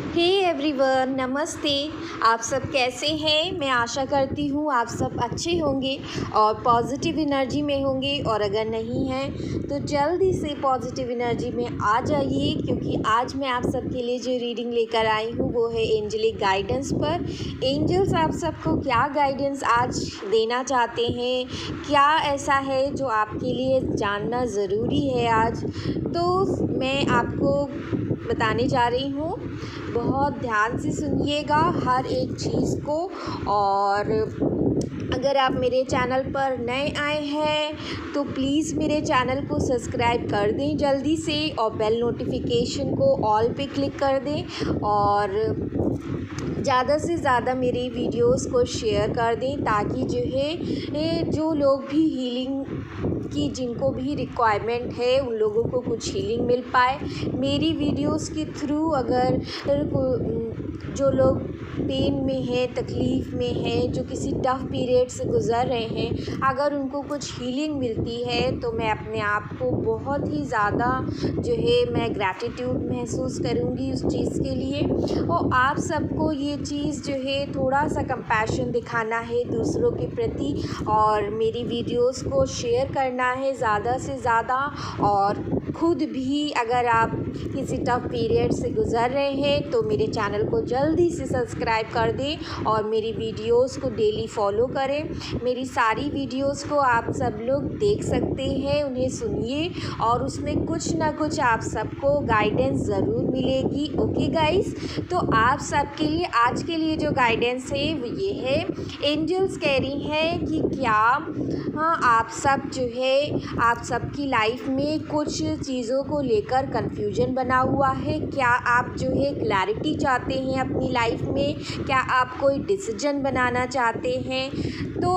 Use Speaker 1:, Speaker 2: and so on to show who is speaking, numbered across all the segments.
Speaker 1: Hey everyone, नमस्ते। आप सब कैसे हैं? मैं आशा करती हूँ आप सब अच्छे होंगे और पॉजिटिव एनर्जी में होंगे। और अगर नहीं हैं तो जल्दी से पॉजिटिव एनर्जी में आ जाइए, क्योंकि आज मैं आप सबके लिए जो रीडिंग लेकर आई हूँ वो है एंजलिक गाइडेंस पर। एंजल्स आप सबको क्या गाइडेंस आज देना चाहते हैं, क्या ऐसा है जो आपके लिए जानना ज़रूरी है आज, तो मैं आपको बताने जा रही हूँ। बहुत ध्यान से सुनिएगा हर एक चीज़ को। और अगर आप मेरे चैनल पर नए आए हैं तो प्लीज़ मेरे चैनल को सब्सक्राइब कर दें जल्दी से, और बेल नोटिफिकेशन को ऑल पे क्लिक कर दें, और ज़्यादा से ज़्यादा मेरी वीडियोस को शेयर कर दें, ताकि जो है जो लोग भी हीलिंग की जिनको भी रिक्वायरमेंट है उन लोगों को कुछ हीलिंग मिल पाए मेरी वीडियोस के थ्रू। अगर जो लोग पेन में हैं, तकलीफ़ में हैं, जो किसी टफ़ पीरियड से गुज़र रहे हैं, अगर उनको कुछ हीलिंग मिलती है तो मैं अपने आप को बहुत ही ज़्यादा जो है मैं ग्रैटिट्यूड महसूस करूँगी उस चीज़ के लिए। और आप सबको ये चीज़ जो है थोड़ा सा कंपैशन दिखाना है दूसरों के प्रति, और मेरी वीडियोस को शेयर करना है ज़्यादा से ज़्यादा। और खुद भी अगर आप किसी टफ़ पीरियड से गुज़र रहे हैं तो मेरे चैनल को जल्दी से सब्सक्राइब कर दें और मेरी वीडियोस को डेली फॉलो करें। मेरी सारी वीडियोस को आप सब लोग देख सकते हैं, उन्हें सुनिए, और उसमें कुछ ना कुछ आप सबको गाइडेंस ज़रूर मिलेगी। ओके गाइस, तो आप सबके लिए आज के लिए जो गाइडेंस है वो ये है। एंजल्स कह रही हैं कि क्या आप सब जो है आप सबकी लाइफ में कुछ चीज़ों को लेकर कन्फ्यूजन बना हुआ है। क्या आप जो है क्लैरिटी चाहते हैं अपनी लाइफ में, क्या आप कोई डिसीजन बनाना चाहते हैं, तो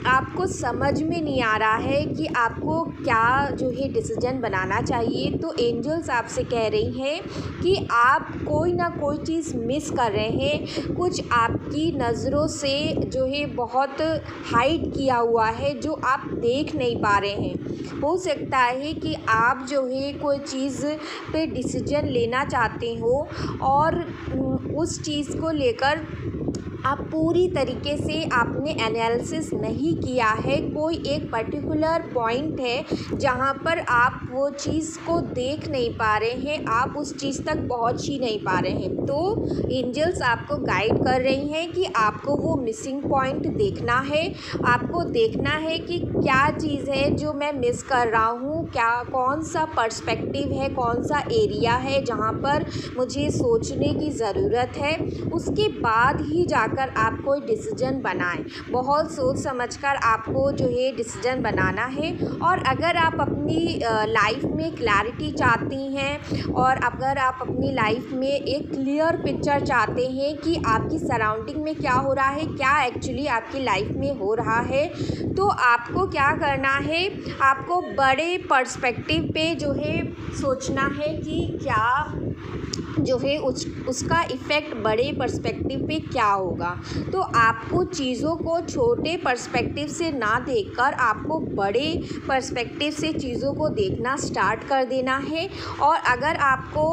Speaker 1: आपको समझ में नहीं आ रहा है कि आपको क्या जो है डिसीजन बनाना चाहिए। तो एंजल्स आपसे कह रही हैं कि आप कोई ना कोई चीज़ मिस कर रहे हैं, कुछ आपकी नज़रों से जो है बहुत हाइड किया हुआ है जो आप देख नहीं पा रहे हैं। हो सकता है कि आप जो है कोई चीज़ पे डिसीजन लेना चाहते हो और उस चीज़ को लेकर आप पूरी तरीके से आपने एनालिसिस नहीं किया है। कोई एक पर्टिकुलर पॉइंट है जहाँ पर आप वो चीज़ को देख नहीं पा रहे हैं, आप उस चीज़ तक पहुँच ही नहीं पा रहे हैं। तो एंजल्स आपको गाइड कर रही हैं कि आपको वो मिसिंग पॉइंट देखना है। आपको देखना है कि क्या चीज़ है जो मैं मिस कर रहा हूँ, क्या कौन सा पर्सपेक्टिव है, कौन सा एरिया है जहाँ पर मुझे सोचने की ज़रूरत है। उसके बाद ही जाकर आप कोई डिसीजन बनाएं। बहुत सोच समझकर आपको जो है डिसीजन बनाना है। और अगर आप अपनी लाइफ में क्लैरिटी चाहती हैं, और अगर आप अपनी लाइफ में एक क्लियर पिक्चर चाहते हैं कि आपकी सराउंडिंग में क्या हो रहा है, क्या एक्चुअली आपकी लाइफ में हो रहा है, तो आपको क्या करना है, आपको बड़े पर्सपेक्टिव पे जो है सोचना है कि क्या जो है उसका इफ़ेक्ट बड़े पर्सपेक्टिव पे क्या होगा। तो आपको चीज़ों को छोटे पर्सपेक्टिव से ना देखकर आपको बड़े पर्सपेक्टिव से चीज़ों को देखना स्टार्ट कर देना है। और अगर आपको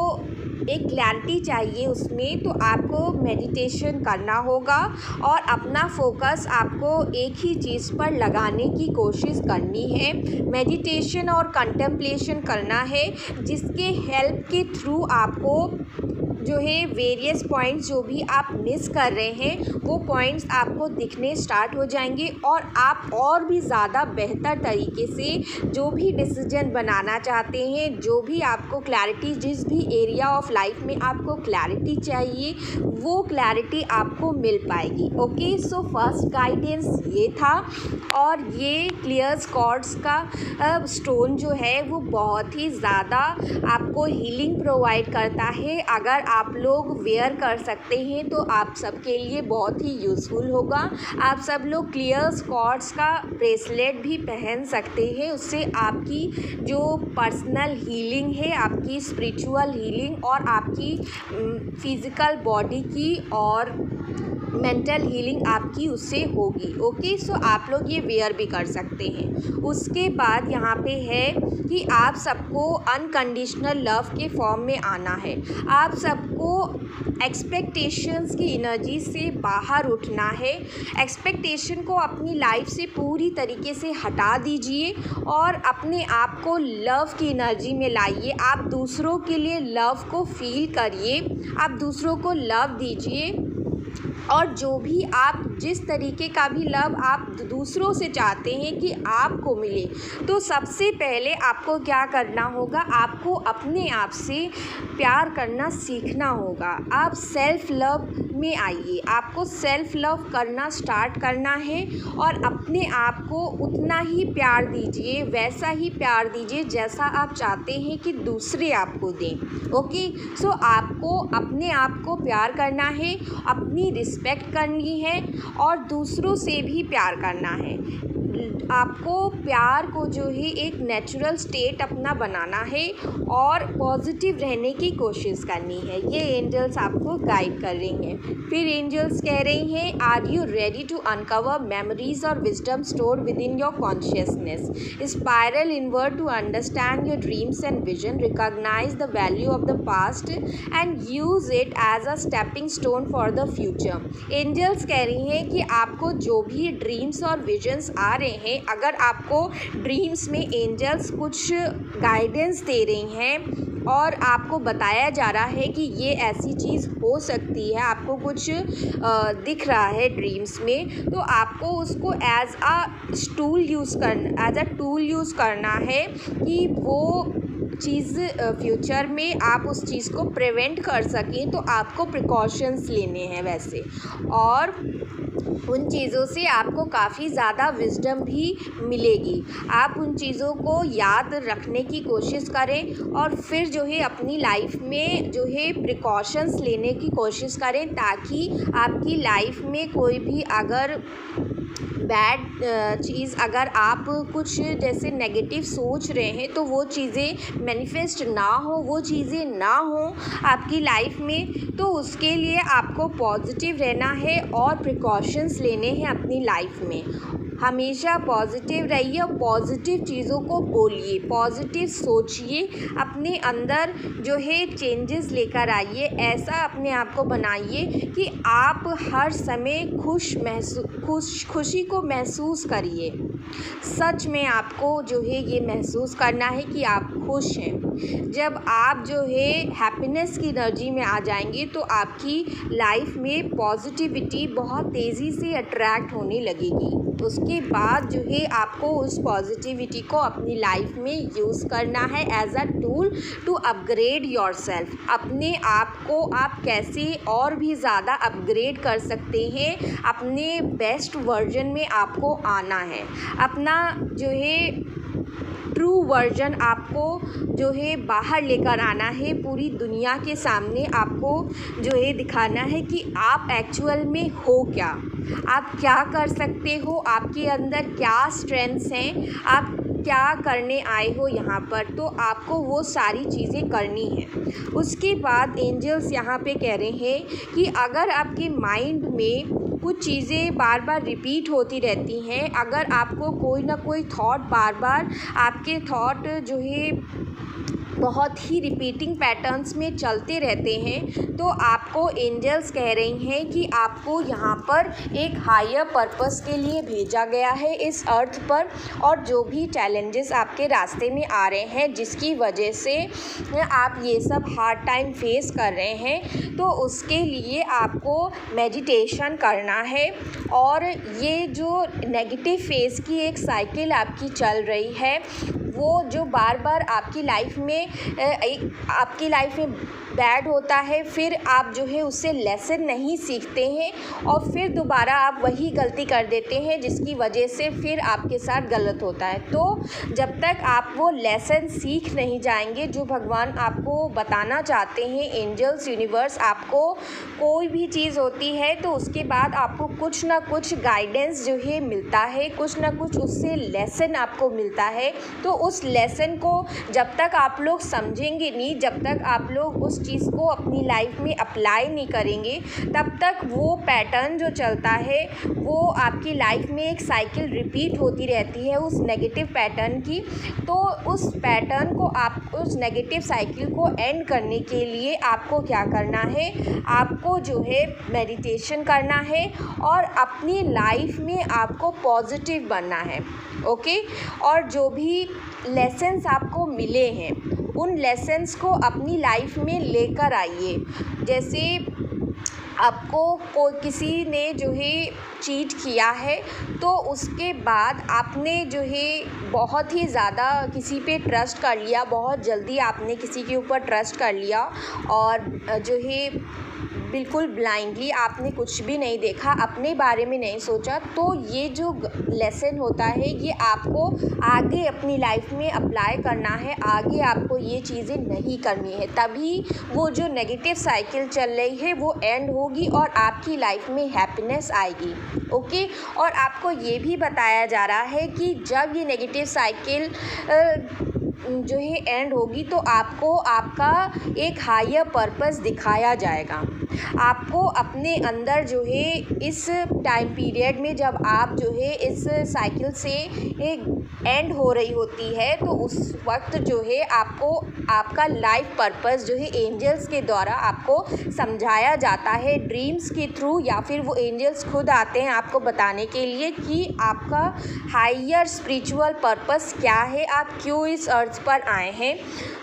Speaker 1: एक क्लैरिटी चाहिए उसमें, तो आपको मेडिटेशन करना होगा और अपना फोकस आपको एक ही चीज़ पर लगाने की कोशिश करनी है। मेडिटेशन और कंटेम्पलेशन करना है, जिसके हेल्प के थ्रू आपको जो है वेरियस पॉइंट्स जो भी आप मिस कर रहे हैं वो पॉइंट्स आपको दिखने स्टार्ट हो जाएंगे, और आप और भी ज़्यादा बेहतर तरीके से जो भी डिसीजन बनाना चाहते हैं, जो भी आपको क्लैरिटी, जिस भी एरिया ऑफ लाइफ में आपको क्लैरिटी चाहिए वो क्लैरिटी आपको मिल पाएगी। ओके, सो फर्स्ट गाइडेंस ये था। और ये क्लियर कॉर्ड्स का स्टोन जो है वो बहुत ही ज़्यादा आपको हीलिंग प्रोवाइड करता है। अगर आप लोग वेयर कर सकते हैं तो आप सबके लिए बहुत ही यूज़फुल होगा। आप सब लोग क्लियर कॉर्ड्स का ब्रेसलेट भी पहन सकते हैं, उससे आपकी जो पर्सनल हीलिंग है, आपकी स्पिरिचुअल हीलिंग और आपकी फिज़िकल बॉडी की और मेंटल हीलिंग आपकी उससे होगी। ओके, सो आप लोग ये वेयर भी कर सकते हैं। उसके बाद यहाँ पे है कि आप सबको अनकंडीशनल लव के फॉर्म में आना है। आप सबको एक्सपेक्टेशंस की एनर्जी से बाहर उठना है। एक्सपेक्टेशन को अपनी लाइफ से पूरी तरीके से हटा दीजिए और अपने आप को लव की एनर्जी में लाइए। आप दूसरों के लिए लव को फील करिए, आप दूसरों को लव दीजिए और जो भी आप जिस तरीके का भी लव आप दूसरों से चाहते हैं कि आपको मिले, तो सबसे पहले आपको क्या करना होगा, आपको अपने आप से प्यार करना सीखना होगा। आप सेल्फ़ लव में आइए, आपको सेल्फ़ लव करना स्टार्ट करना है और अपने आप को उतना ही प्यार दीजिए, वैसा ही प्यार दीजिए जैसा आप चाहते हैं कि दूसरे आपको दें। ओके, सो आपको अपने आप को प्यार करना है, अपनी रिस्पेक्ट करनी है और दूसरों से भी प्यार करना है। आपको प्यार को जो है एक नेचुरल स्टेट अपना बनाना है और पॉजिटिव रहने की कोशिश करनी है। ये एंजल्स आपको गाइड कर रही हैं। फिर एंजल्स कह रही हैं, are you ready to uncover memories और wisdom stored within your consciousness, spiral inward to understand your dreams and vision, recognize the value of the past and use it as a stepping stone for the future. Angels कह रही हैं कि आपको जो भी dreams और visions आ रहे हैं, अगर आपको ड्रीम्स में एंजल्स कुछ गाइडेंस दे रही हैं और आपको बताया जा रहा है कि ये ऐसी चीज़ हो सकती है, आपको कुछ दिख रहा है ड्रीम्स में, तो आपको उसको एज अ टूल यूज़ करना है कि वो चीज़ फ्यूचर में आप उस चीज़ को प्रिवेंट कर सकें। तो आपको प्रिकॉशंस लेने हैं वैसे, और उन चीज़ों से आपको काफ़ी ज़्यादा विजडम भी मिलेगी। आप उन चीज़ों को याद रखने की कोशिश करें और फिर जो है अपनी लाइफ में जो है प्रिकॉशंस लेने की कोशिश करें, ताकि आपकी लाइफ में कोई भी अगर बैड चीज़, अगर आप कुछ जैसे नेगेटिव सोच रहे हैं, तो वो चीज़ें मैनिफेस्ट ना हो, वो चीज़ें ना हो आपकी लाइफ में। तो उसके लिए आपको पॉजिटिव रहना है और प्रिकॉशंस लेने हैं अपनी लाइफ में। हमेशा पॉजिटिव रहिए और पॉजिटिव चीज़ों को बोलिए, पॉजिटिव सोचिए, अपने अंदर जो है चेंजेस लेकर आइए। ऐसा अपने आप को बनाइए कि आप हर समय खुशी को महसूस करिए। सच में आपको जो है ये महसूस करना है कि आप खुश हैं। जब आप जो है हैप्पीनेस की एनर्जी में आ जाएंगे, तो आपकी लाइफ में पॉजिटिविटी बहुत तेज़ी से अट्रैक्ट होने लगेगी। उसके बाद जो है आपको उस पॉजिटिविटी को अपनी लाइफ में यूज़ करना है as a tool to upgrade yourself. अपने आप को आप कैसे और भी ज़्यादा अपग्रेड कर सकते हैं, अपने बेस्ट वर्जन में आपको आना है। अपना जो है ट्रू वर्जन आपको जो है बाहर लेकर आना है, पूरी दुनिया के सामने आपको जो है दिखाना है कि आप एक्चुअल में हो क्या, आप क्या कर सकते हो, आपके अंदर क्या स्ट्रेंथ्स हैं, आप क्या करने आए हो यहाँ पर। तो आपको वो सारी चीज़ें करनी हैं। उसके बाद एंजल्स यहाँ पे कह रहे हैं कि अगर आपके माइंड में कुछ चीज़ें बार बार रिपीट होती रहती हैं, अगर आपको कोई ना कोई थॉट बार बार आपके थॉट जो है बहुत ही रिपीटिंग पैटर्न्स में चलते रहते हैं, तो आपको एंजल्स कह रही हैं कि आपको यहाँ पर एक हायर पर्पस के लिए भेजा गया है इस अर्थ पर। और जो भी चैलेंजेस आपके रास्ते में आ रहे हैं, जिसकी वजह से आप ये सब हार्ड टाइम फेस कर रहे हैं, तो उसके लिए आपको मेडिटेशन करना है। और ये जो नेगेटिव फेज़ की एक साइकिल आपकी चल रही है, वो जो बार बार आपकी लाइफ में बैड होता है, फिर आप जो है उससे लेसन नहीं सीखते हैं और फिर दोबारा आप वही गलती कर देते हैं, जिसकी वजह से फिर आपके साथ गलत होता है। तो जब तक आप वो लेसन सीख नहीं जाएंगे जो भगवान आपको बताना चाहते हैं, एंजल्स, यूनिवर्स, आपको कोई भी चीज़ होती है तो उसके बाद आपको कुछ ना कुछ गाइडेंस जो है मिलता है, कुछ ना कुछ उससे लेसन आपको मिलता है। तो उस लेसन को जब तक आप लोग समझेंगे नहीं, जब तक आप लोग उस चीज़ को अपनी लाइफ में अप्लाई नहीं करेंगे, तब तक वो पैटर्न जो चलता है वो आपकी लाइफ में एक साइकिल रिपीट होती रहती है उस नेगेटिव पैटर्न की। तो उस पैटर्न को, आप उस नेगेटिव साइकिल को एंड करने के लिए आपको क्या करना है, आपको जो है मेडिटेशन करना है और अपनी लाइफ में आपको पॉजिटिव बनना है। ओके, और जो भी लेसन्स आपको मिले हैं उन लेसन्स को अपनी लाइफ में लेकर आइए। जैसे आपको किसी ने जो है चीट किया है, तो उसके बाद आपने जो है बहुत ही ज़्यादा किसी पे ट्रस्ट कर लिया, बहुत जल्दी आपने किसी के ऊपर ट्रस्ट कर लिया और जो है बिल्कुल ब्लाइंडली आपने कुछ भी नहीं देखा, अपने बारे में नहीं सोचा। तो ये जो लेसन होता है ये आपको आगे अपनी लाइफ में अप्लाई करना है, आगे आपको ये चीज़ें नहीं करनी है, तभी वो जो नेगेटिव साइकिल चल रही है वो एंड होगी और आपकी लाइफ में हैप्पीनेस आएगी। ओके, और आपको ये भी बताया जा रहा है कि जब ये नेगेटिव साइकिल जो है एंड होगी तो आपको आपका एक हायर पर्पस दिखाया जाएगा। आपको अपने अंदर जो है इस टाइम पीरियड में जब आप जो है इस साइकिल से एक एंड हो रही होती है, तो उस वक्त जो है आपको आपका लाइफ पर्पस जो है एंजल्स के द्वारा आपको समझाया जाता है, ड्रीम्स के थ्रू, या फिर वो एंजल्स खुद आते हैं आपको बताने के लिए कि आपका हायर स्पिरिचुअल पर्पस क्या है, आप क्यों इस अर्थ पर आए हैं।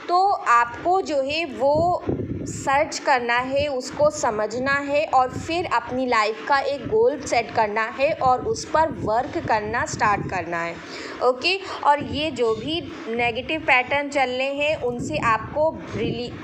Speaker 1: तो आपको जो है वो सर्च करना है, उसको समझना है और फिर अपनी लाइफ का एक गोल सेट करना है और उस पर वर्क करना स्टार्ट करना है। ओके, और ये जो भी नेगेटिव पैटर्न चल रहे हैं उनसे आपको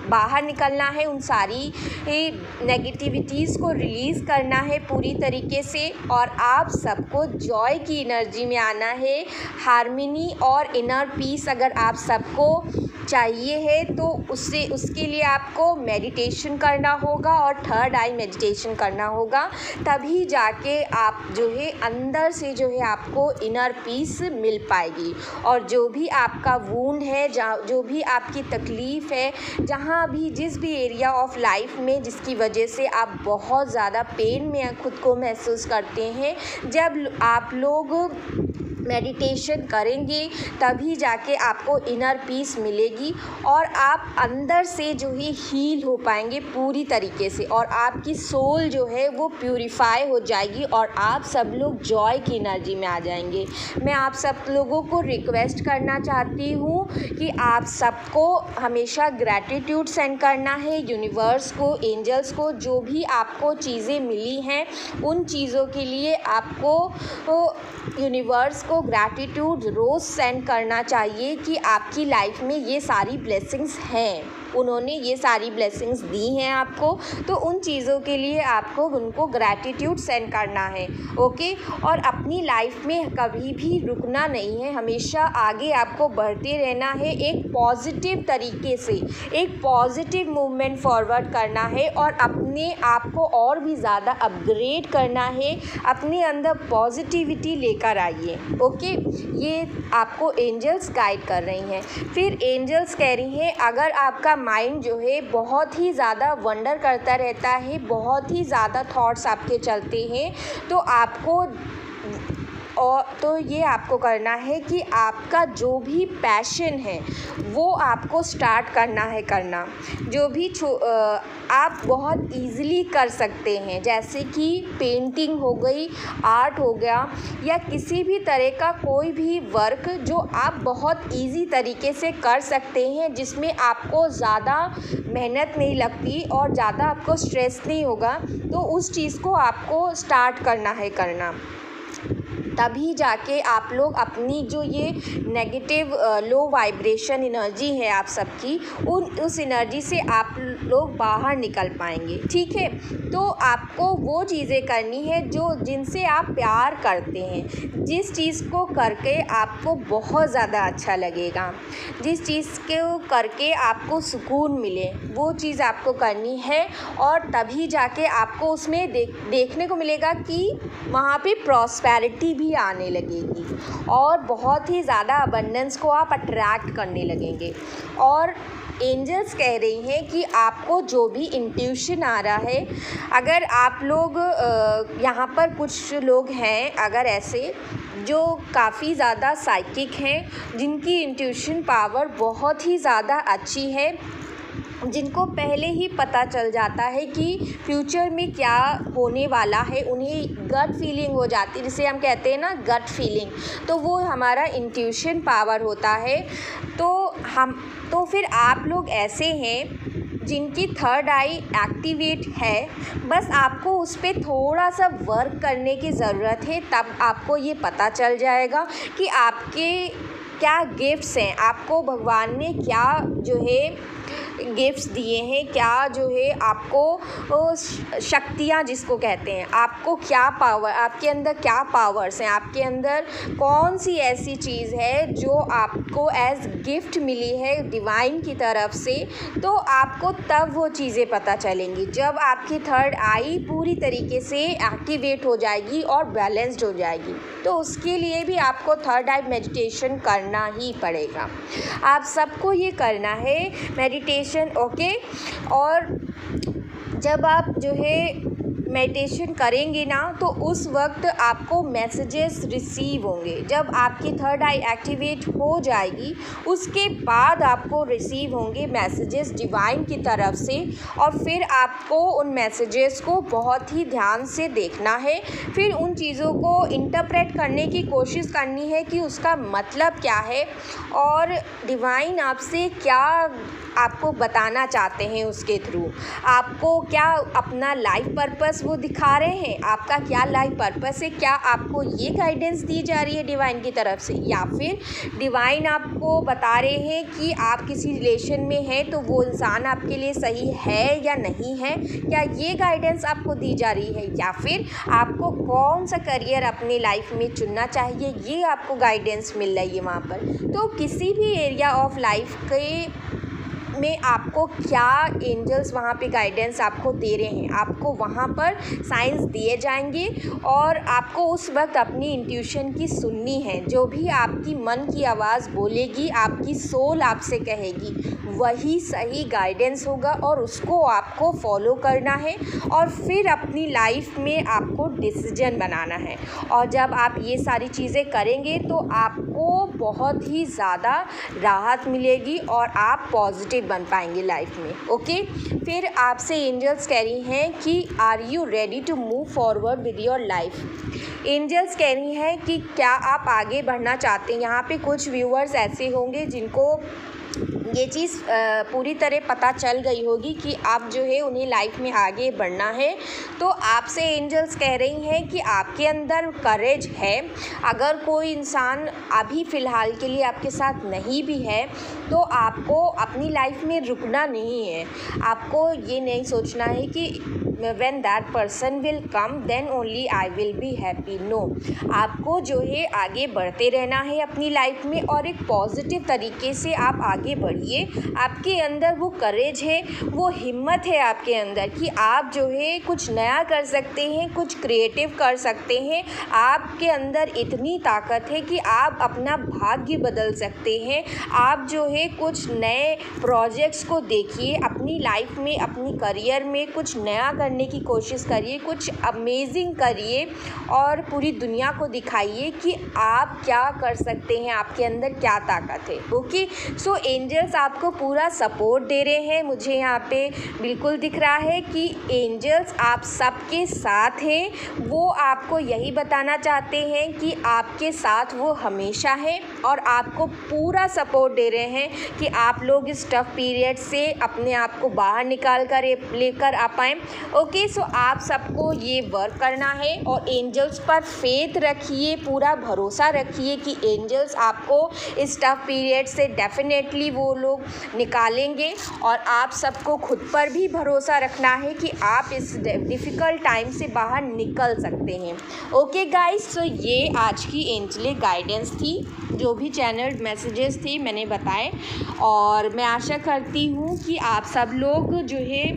Speaker 1: बाहर निकलना है, उन सारी नेगेटिविटीज़ को रिलीज़ करना है पूरी तरीके से, और आप सबको जॉय की एनर्जी में आना है, हार्मनी और इनर पीस अगर आप सबको चाहिए है तो उसके लिए आपको मेडिटेशन करना होगा और थर्ड आई मेडिटेशन करना होगा, तभी जाके आप जो है अंदर से जो है आपको इनर पीस मिल पाएगी। और जो भी आपका वूंड है, जो भी आपकी तकलीफ़ है, जहाँ भी जिस भी एरिया ऑफ लाइफ में जिसकी वजह से आप बहुत ज़्यादा पेन में खुद को महसूस करते हैं, जब आप लोग मेडिटेशन करेंगे तभी जाके आपको इनर पीस मिलेगी और आप अंदर से जो है हील हो पाएंगे पूरी तरीके से, और आपकी सोल जो है वो प्यूरिफाई हो जाएगी और आप सब लोग जॉय की एनर्जी में आ जाएंगे। मैं आप सब लोगों को रिक्वेस्ट करना चाहती हूँ कि आप सबको हमेशा ग्रैटिट्यूड सेंड करना है यूनिवर्स को, एंजल्स को, जो भी आपको चीज़ें मिली हैं उन चीज़ों के लिए आपको यूनिवर्स को ग्रैटिट्यूड रोज़ सेंड करना चाहिए कि आपकी लाइफ में ये सारी ब्लेसिंग्स हैं, उन्होंने ये सारी ब्लेसिंग्स दी हैं आपको, तो उन चीज़ों के लिए आपको उनको ग्रैटिट्यूड सेंड करना है। ओके, और अपनी लाइफ में कभी भी रुकना नहीं है, हमेशा आगे आपको बढ़ते रहना है, एक पॉजिटिव तरीके से एक पॉजिटिव मूवमेंट फॉरवर्ड करना है और अपने आप को और भी ज़्यादा अपग्रेड करना है, अपने अंदर पॉजिटिविटी लेकर आइए। ओके, ये आपको एंजल्स गाइड कर रही हैं। फिर एंजल्स कह रही हैं अगर आपका माइंड जो है बहुत ही ज़्यादा वंडर करता रहता है, बहुत ही ज़्यादा थॉट्स आपके चलते हैं, तो आपको ये आपको करना है कि आपका जो भी पैशन है वो आपको स्टार्ट करना है करना, जो भी आप बहुत इजीली कर सकते हैं, जैसे कि पेंटिंग हो गई, आर्ट हो गया, या किसी भी तरह का कोई भी वर्क जो आप बहुत इजी तरीके से कर सकते हैं, जिसमें आपको ज़्यादा मेहनत नहीं लगती और ज़्यादा आपको स्ट्रेस नहीं होगा, तो उस चीज़ को आपको स्टार्ट करना है करना। तभी जाके आप लोग अपनी जो ये नेगेटिव लो वाइब्रेशन एनर्जी है आप सबकी, उस एनर्जी से आप लोग बाहर निकल पाएंगे। ठीक है, तो आपको वो चीज़ें करनी है जो जिनसे आप प्यार करते हैं, जिस चीज़ को करके आपको बहुत ज़्यादा अच्छा लगेगा, जिस चीज़ को करके आपको सुकून मिले, वो चीज़ आपको करनी है। और तभी जाके आपको उसमें देखने को मिलेगा कि वहाँ पे प्रॉस्पेरिटी भी आने लगेगी और बहुत ही ज़्यादा अबंडेंस को आप अट्रैक्ट करने लगेंगे। और एंजल्स कह रही हैं कि आपको जो भी इंट्यूशन आ रहा है, अगर आप लोग यहाँ पर कुछ लोग हैं अगर ऐसे जो काफ़ी ज़्यादा साइकिक हैं, जिनकी इंट्यूशन पावर बहुत ही ज़्यादा अच्छी है, जिनको पहले ही पता चल जाता है कि फ्यूचर में क्या होने वाला है, उन्हें गट फीलिंग हो जाती है, जिसे हम कहते हैं ना गट फीलिंग, तो वो हमारा इंट्यूशन पावर होता है। तो फिर आप लोग ऐसे हैं जिनकी थर्ड आई एक्टिवेट है, बस आपको उस पर थोड़ा सा वर्क करने की ज़रूरत है, तब आपको ये पता चल जाएगा कि आपके क्या गिफ्ट्स हैं, आपको भगवान ने क्या जो है गिफ्ट्स दिए हैं, क्या जो है आपको शक्तियाँ जिसको कहते हैं, आपको क्या पावर, आपके अंदर क्या पावर्स हैं, आपके अंदर कौन सी ऐसी चीज़ है जो आपको एज गिफ्ट मिली है डिवाइन की तरफ से। तो आपको तब वो चीज़ें पता चलेंगी जब आपकी थर्ड आई पूरी तरीके से एक्टिवेट हो जाएगी और बैलेंस्ड हो जाएगी। तो उसके लिए भी आपको थर्ड आई मेडिटेशन करना ही पड़ेगा, आप सबको ये करना है मेडिटेशन। ओके, और जब आप जो है मेडिटेशन करेंगे ना, तो उस वक्त आपको मैसेजेस रिसीव होंगे। जब आपकी थर्ड आई एक्टिवेट हो जाएगी, उसके बाद आपको रिसीव होंगे मैसेजेस डिवाइन की तरफ से, और फिर आपको उन मैसेजेस को बहुत ही ध्यान से देखना है। फिर उन चीज़ों को इंटरप्रेट करने की कोशिश करनी है कि उसका मतलब क्या है और डिवाइन आपसे क्या आपको बताना चाहते हैं उसके थ्रू। आपको क्या अपना लाइफ पर्पस वो दिखा रहे हैं, आपका क्या लाइफ पर्पस है, क्या आपको ये गाइडेंस दी जा रही है डिवाइन की तरफ से, या फिर डिवाइन आपको बता रहे हैं कि आप किसी रिलेशन में हैं तो वो इंसान आपके लिए सही है या नहीं है, क्या ये गाइडेंस आपको दी जा रही है, या फिर आपको कौन सा करियर अपनी लाइफ में चुनना चाहिए, ये आपको गाइडेंस मिल रही है वहाँ पर। तो किसी भी एरिया ऑफ लाइफ के में आपको क्या एंजल्स वहाँ पे गाइडेंस आपको दे रहे हैं, आपको वहाँ पर साइंस दिए जाएंगे और आपको उस वक्त अपनी इंट्यूशन की सुननी है। जो भी आपकी मन की आवाज़ बोलेगी, आपकी सोल आपसे कहेगी, वही सही गाइडेंस होगा और उसको आपको फॉलो करना है और फिर अपनी लाइफ में आपको डिसीजन बनाना है। और जब आप ये सारी चीज़ें करेंगे तो आपको बहुत ही ज़्यादा राहत मिलेगी और आप पॉजिटिव बन पाएंगे लाइफ में। ओके, फिर आपसे एंजल्स कह रही हैं कि are you ready to move forward with your life. Angels कह रही हैं कि क्या आप आगे बढ़ना चाहते हैं। यहाँ पे कुछ व्यूअर्स ऐसे होंगे जिनको ये चीज़ पूरी तरह पता चल गई होगी कि आप जो है उन्हें लाइफ में आगे बढ़ना है। तो आपसे एंजल्स कह रही हैं कि आपके अंदर करेज है। अगर कोई इंसान अभी फ़िलहाल के लिए आपके साथ नहीं भी है तो आपको अपनी लाइफ में रुकना नहीं है। आपको ये नहीं सोचना है कि when that person will come then only I will be happy। No, आपको जो है आगे बढ़ते रहना है अपनी लाइफ में और एक पॉजिटिव तरीके से आप आगे बढ़िए। आपके अंदर वो करेज है, वो हिम्मत है आपके अंदर कि आप जो है कुछ नया कर सकते हैं, कुछ क्रिएटिव कर सकते हैं। आपके अंदर इतनी ताकत है कि आप अपना भाग्य बदल सकते हैं। आप जो है कुछ नए प्रोजेक्ट्स को देखिए अपनी लाइफ में, अपनी करियर में कुछ नया करने की कोशिश करिए, कुछ अमेजिंग करिए और पूरी दुनिया को दिखाइए कि आप क्या कर सकते हैं, आपके अंदर क्या ताकत है। ओके, सो एंजल्स आपको पूरा सपोर्ट दे रहे हैं। मुझे यहाँ पे बिल्कुल दिख रहा है कि एंजल्स आप सबके साथ हैं। वो आपको यही बताना चाहते हैं कि आपके साथ वो हमेशा है। और आपको पूरा सपोर्ट दे रहे हैं कि आप लोग इस टफ पीरियड से अपने आप को बाहर निकाल कर लेकर आ पाएँ। ओके, सो आप सबको ये वर्क करना है और एंजल्स पर फेथ रखिए, पूरा भरोसा रखिए कि एंजल्स आपको इस टफ पीरियड से डेफिनेटली वो लोग निकालेंगे। और आप सबको खुद पर भी भरोसा रखना है कि आप इस डिफ़िकल्ट टाइम से बाहर निकल सकते हैं। ओके गाइस, सो ये आज की एंजलिक गाइडेंस थी, जो भी चैनल मैसेजेस थे मैंने बताए। और मैं आशा करती हूँ कि आप सब लोग जो है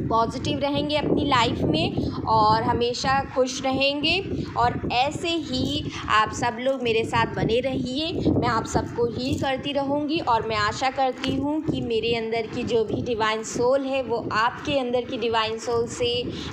Speaker 1: पॉजिटिव रहेंगे अपनी लाइफ में और हमेशा खुश रहेंगे। और ऐसे ही आप सब लोग मेरे साथ बने रहिए, मैं आप सबको हील करती रहूँगी। और मैं आशा करती हूँ कि मेरे अंदर की जो भी डिवाइन सोल है वो आपके अंदर की डिवाइन सोल से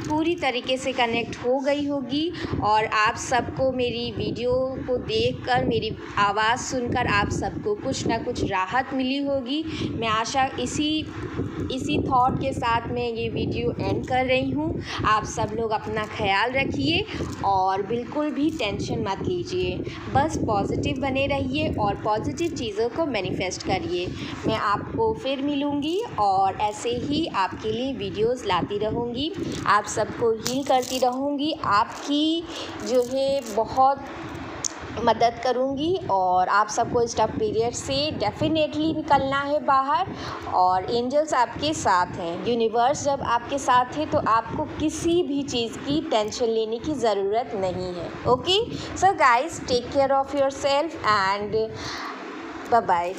Speaker 1: पूरी तरीके से कनेक्ट हो गई होगी। और आप सबको मेरी वीडियो को देखकर, मेरी आवाज़ सुनकर आप सबको कुछ ना कुछ राहत मिली होगी। मैं आशा इसी थॉट के साथ मैं ये वीडियो एंड कर रही हूँ। आप सब लोग अपना ख्याल रखिए और बिल्कुल भी टेंशन मत लीजिए, बस पॉजिटिव बने रहिए और पॉजिटिव चीज़ों को मैनिफेस्ट करिए। मैं आपको फिर मिलूँगी और ऐसे ही आपके लिए वीडियोस लाती रहूँगी, आप सबको हील करती रहूँगी, आपकी जो है बहुत मदद करूँगी। और आप सबको इस टफ पीरियड से डेफिनेटली निकलना है बाहर। और एंजल्स आपके साथ हैं, यूनिवर्स जब आपके साथ है तो आपको किसी भी चीज़ की टेंशन लेने की ज़रूरत नहीं है। Okay, so guys, take care of yourself and bye bye.